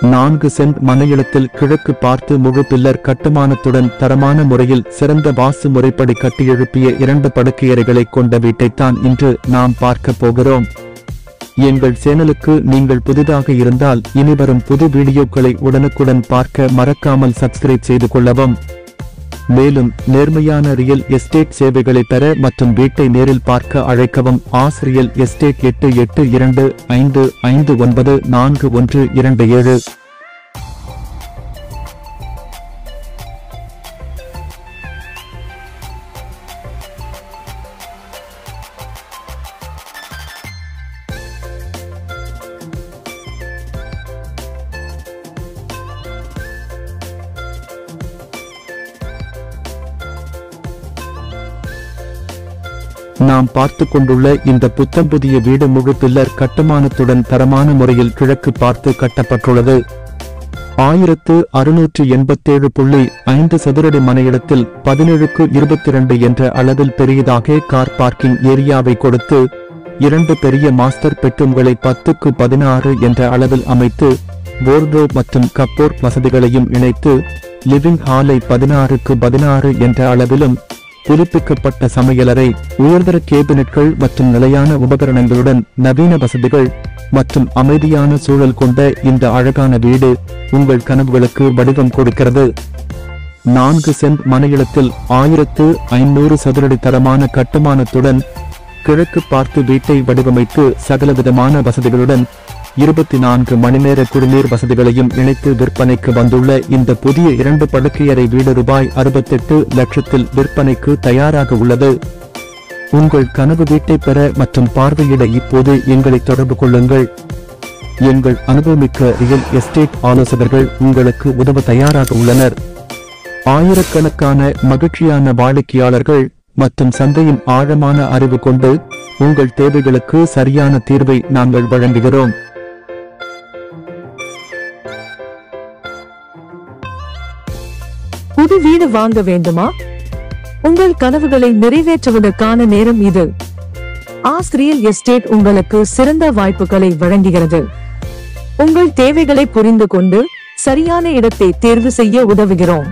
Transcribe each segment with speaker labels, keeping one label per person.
Speaker 1: 4 send மனையிடத்தில் கிழக்கு பார்த்து முழு பில்லர் கட்டுமானத்துடன் தரமான முறையில் சிறந்த வாஸ்து முறைப்படி கட்டியெழுப்பிய 2 படுக்கையறைகளை கொண்ட வீட்டைத்தான் இன்று நாம் பார்க்க போகிறோம். எங்கள் சேனலுக்கு நீங்கள் புதிதாக இருந்தால் இனிவரும் புது வீடியோக்களை உடனுக்குடன் பார்க்க மறக்காமல் சப்ஸ்கிரைப் செய்து கொள்ளவும். மேலும் நேர்மையான ரியல் எஸ்டேட் சேவைகளை பெற மற்றும் வீட்டை நேரில் பார்க்க அழைக்கவும். Real estate 8825594127. நாம் பார்த்து கொண்டுள்ள இந்த புத்தம் புதிய வீடு முழு பில்லர் கட்டுமானத்துடன் தரமான முறையில் கிழக்கு பார்த்து கட்டப்பட்டுள்ளது. 1687.5 சதுரடி மனையிடத்தில் 17x22 என்ற அளவில் பெரியதாக கார் பார்க்கிங் ஏரியாவை கொடுத்து 2 பெரிய மாஸ்டர் பெட்ரூம்களை 10x16 என்ற அளவில் அமைத்து வார்ட்ரோப் மற்றும் கப்போர்ட் வசதிகளையும் இணைத்து லிவிங் ஹாலை 16x16 என்ற அளவிலும் புதுப்பிக்கப்பட்ட சமையலறை, உயர்தர கேபினெட்கள் மற்றும் நிலையான உபகரணங்களுடன் நவீன வசதிகள் மற்றும் அமைதியான சூழல் கொண்ட இந்த அழகான வீடு உங்கள் கனவுகளுக்கு வடிவம் கொடுக்கிறது. 4 சென்ட் மனையிடத்தில் 1500 சதுரடி தரமான கட்டுமானத்துடன் கிழக்கு பார்த்து வீட்டை வடிவமைத்து சகலவிதமான வசதிகளுடன் 24 மணி நேர குடிநீர் வசதிகளையும் இணைத்து விற்பனைக்கு வந்துள்ள இந்த புதிய 2 படுக்கையறை வீடு ரூபாய் 68 லட்சத்தில் விற்பனைக்கு தயாராக உள்ளது. உங்கள் கனவு வீட்டை பெற மற்றும் பார்வையிட இப்போது எங்களை தொடர்பு கொள்ளுங்கள். எங்கள் அனுபவமிக்க ரியல் எஸ்டேட் ஆலோசகர்கள் உங்களுக்கு உதவ தயாராக உள்ளனர். ஆயிரக்கணக்கான மகிழ்ச்சியான வாடிக்கையாளர்கள் மற்றும் சந்தையின் ஆழமான அறிவு கொண்டு உங்கள் தேவைகளுக்கு சரியான தீர்வை நாங்கள் வழங்குகிறோம்.
Speaker 2: புது வீடு வாங்க வேண்டுமா? உங்கள் கனவுகளை நிறைவேற்றுவதற்கான நேரம் இது. ரியல் எஸ்டேட் உங்களுக்கு சிறந்த வாய்ப்புகளை வழங்குகிறது. உங்கள் தேவைகளை புரிந்து கொண்டு சரியான இடத்தை தேர்வு செய்ய உதவுகிறோம்.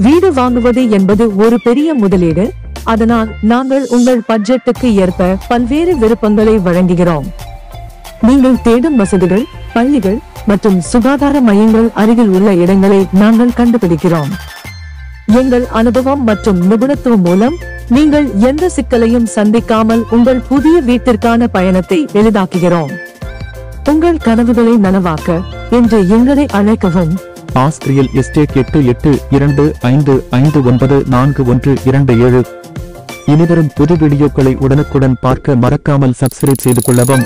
Speaker 2: வீடு வாங்குவது என்பது ஒரு பெரிய முதலீடு. அதனால் நாங்கள் உங்கள் பட்ஜெட்டுக்கு ஏற்ப பல்வேறு விருப்பங்களை வழங்குகிறோம். நீங்கள் தேடும் வசதிகள், பள்ளிகள் மற்றும் சுகாதார மையங்கள் அருகில் உள்ள இடங்களை நாங்கள் கண்டுபிடிக்கிறோம். எங்கள் அனுபவம் மற்றும் நிபுணத்துவம் மூலம் நீங்கள் எந்த சிக்கலையும் சந்திக்காமல் உங்கள் புதிய வீட்டிற்கான பயணத்தை எளிதாக்குகிறோம். உங்கள் கனவுகளை நனவாக்க இன்று எங்களை அழைக்கவும்.
Speaker 1: Real estate 8825594127. இனிவரும் புது வீடியோக்களை உடனுக்குடன் பார்க்க மறக்காமல் சப்ஸ்கிரைப் செய்து கொள்ளவும்.